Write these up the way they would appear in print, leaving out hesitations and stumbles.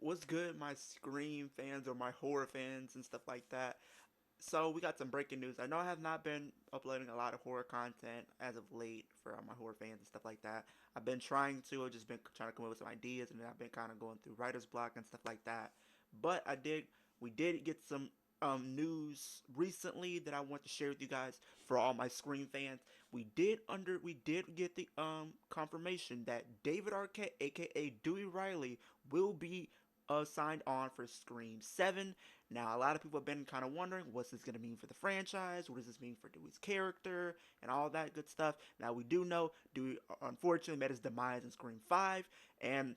What's good, my Scream fans or my horror fans and stuff like that? So we got some breaking news. I know I have not been uploading a lot of horror content as of late for my horror fans and stuff like that. I've been trying to. I've just been trying to come up with some ideas, and then I've been kind of going through writer's block and stuff like that. But we did get some news recently that I want to share with you guys for all my Scream fans. We did get the confirmation that David Arquette, aka Dewey Riley, will be signed on for Scream 7. Now, a lot of people have been kind of wondering what's this going to mean for the franchise? What does this mean for Dewey's character and all that good stuff? Now, we do know Dewey unfortunately met his demise in Scream 5, and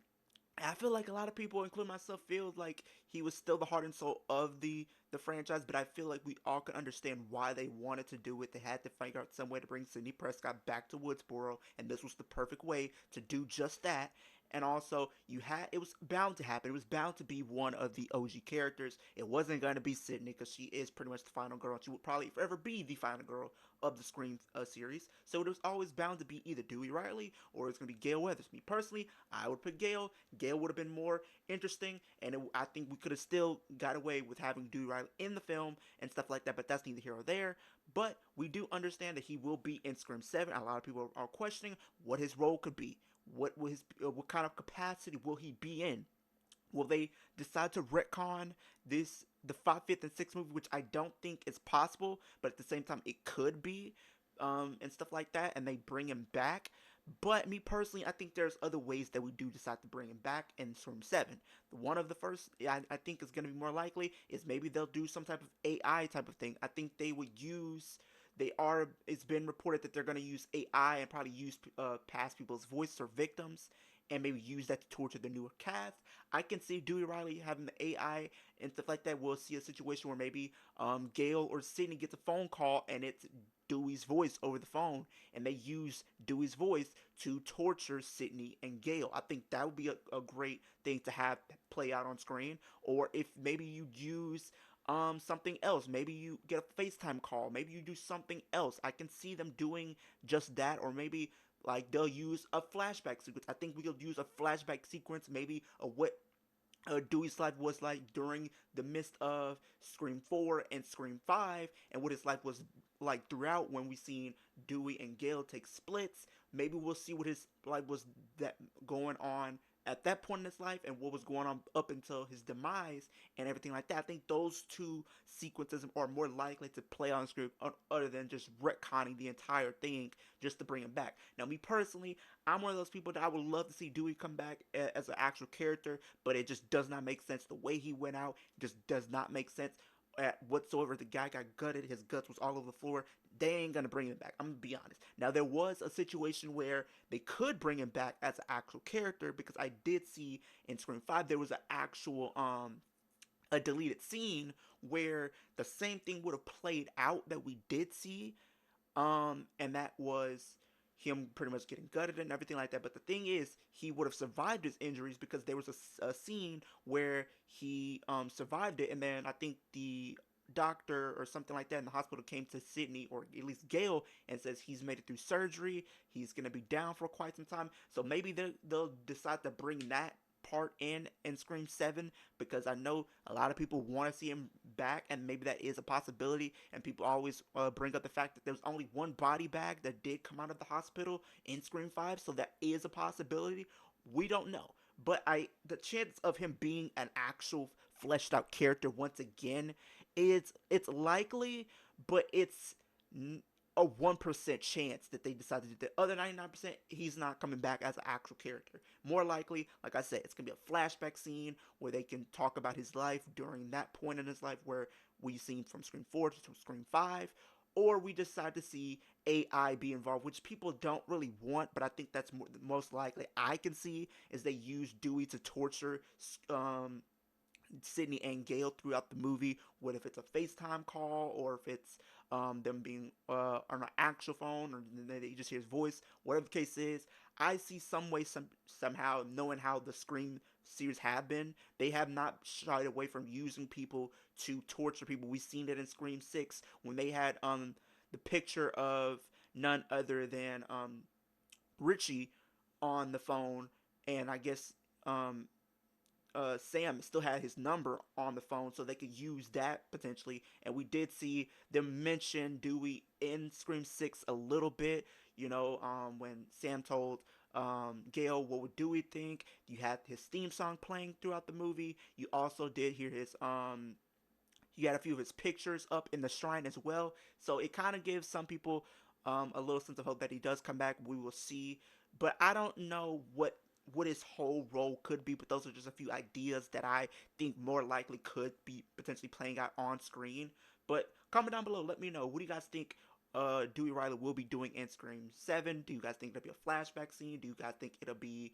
I feel like a lot of people, including myself, feel like he was still the heart and soul of the franchise, but I feel like we all can understand why they wanted to do it. They had to figure out some way to bring Sidney Prescott back to Woodsboro, and this was the perfect way to do just that. And also, it was bound to happen. It was bound to be one of the OG characters. It wasn't going to be Sidney because she is pretty much the final girl, and she would probably forever be the final girl of the Scream series. So it was always bound to be either Dewey Riley or it's going to be Gail Weathers. Me personally, I would put Gail. Gail would have been more interesting, and I think we could have still got away with having Dewey Riley in the film and stuff like that. But that's neither here or there. But we do understand that he will be in Scream 7. A lot of people are questioning what his role could be. What kind of capacity will he be in? Will they decide to retcon the 5th and 6th movie, which I don't think is possible, but at the same time it could be, and stuff like that, and they bring him back. But me personally, I think there's other ways that we do decide to bring him back in Storm 7. One of the first I think is going to be more likely is maybe they'll do some type of AI type of thing. I think they would use it's been reported that they're going to use AI and probably use past people's voices or victims and maybe use that to torture the newer cast. I can see Dewey Riley having the AI and stuff like that. We'll see a situation where maybe Gail or Sydney gets a phone call and it's Dewey's voice over the phone, and they use Dewey's voice to torture Sydney and Gail. I think that would be a great thing to have play out on screen. Or if maybe you use something else, maybe you get a FaceTime call, maybe you do something else. I can see them doing just that, or maybe like they'll use a flashback sequence. I think we could use a flashback sequence, maybe a what Dewey's life was like during the midst of Scream 4 and Scream 5, and what his life was like throughout when we seen Dewey and Gail take splits. Maybe we'll see what his life was that going on at that point in his life and what was going on up until his demise and everything like that. I think those two sequences are more likely to play on screen other than just retconning the entire thing just to bring him back. Now, me personally, I'm one of those people that I would love to see Dewey come back as an actual character, but it just does not make sense. The way he went out just does not make sense at whatsoever. The guy got gutted, his guts was all over the floor. They ain't gonna bring him back. I'm gonna be honest. Now there was a situation where they could bring him back as an actual character because I did see in Scream 5 there was an actual a deleted scene where the same thing would have played out that we did see, and that was him pretty much getting gutted and everything like that. But the thing is, he would have survived his injuries because there was a scene where he survived it, and then I think the doctor or something like that in the hospital came to Sydney or at least Gail and says he's made it through surgery. He's gonna be down for quite some time, so maybe they'll decide to bring that part in Scream 7 because I know a lot of people want to see him back, and maybe that is a possibility. And people always bring up the fact that there's only one body bag that did come out of the hospital in Scream 5, so that is a possibility. We don't know, but the chance of him being an actual fleshed out character once again it's likely, but it's a 1% chance that they decide to do the other 99%. He's not coming back as an actual character. More likely, like I said, it's gonna be a flashback scene where they can talk about his life during that point in his life where we seen from Scream 4 to Scream 5, or we decide to see AI be involved, which people don't really want, but I think that's most likely. I can see is they use Dewey to torture Sydney and Gail throughout the movie, what if it's a FaceTime call or if it's them being on an actual phone or they just hear his voice, whatever the case is. I see some way, somehow, knowing how the Scream series have been, they have not shied away from using people to torture people. We've seen it in Scream 6 when they had the picture of none other than Richie on the phone, and I guess Sam still had his number on the phone, so they could use that potentially. And we did see them mention Dewey in Scream 6 a little bit. When Sam told Gail what would Dewey think. You had his theme song playing throughout the movie. You also did hear his he had a few of his pictures up in the shrine as well. So it kind of gives some people a little sense of hope that he does come back. We will see, but I don't know what his whole role could be. But those are just a few ideas that I think more likely could be potentially playing out on screen. But comment down below. Let me know. What do you guys think? Dewey Riley will be doing in Scream 7? Do you guys think it'll be a flashback scene? Do you guys think it'll be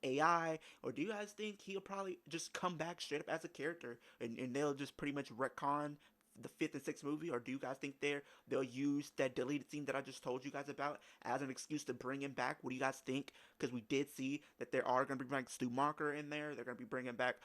AI? Or do you guys think he'll probably just come back straight up as a character and they'll just pretty much retcon the fifth and sixth movie? Or do you guys think they'll use that deleted scene that I just told you guys about as an excuse to bring him back? What do you guys think? Because we did see that they are going to bring back Stu Marker in there. They're going to be bringing back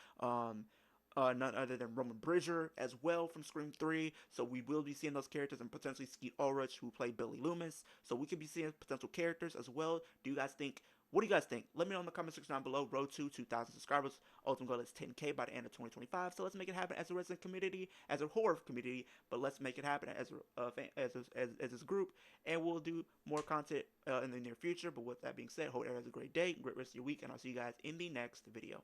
none other than Roman Bridger as well from Scream 3. So we will be seeing those characters, and potentially Skeet Ulrich, who played Billy Loomis. So we could be seeing potential characters as well. Do you guys think? What do you guys think? Let me know in the comment section down below. Road to 2,000 subscribers. Ultimate goal is 10K by the end of 2025. So let's make it happen as a resident community, as a horror community. But let's make it happen as this group, and we'll do more content in the near future. But with that being said, hope everyone has a great day, great rest of your week, and I'll see you guys in the next video.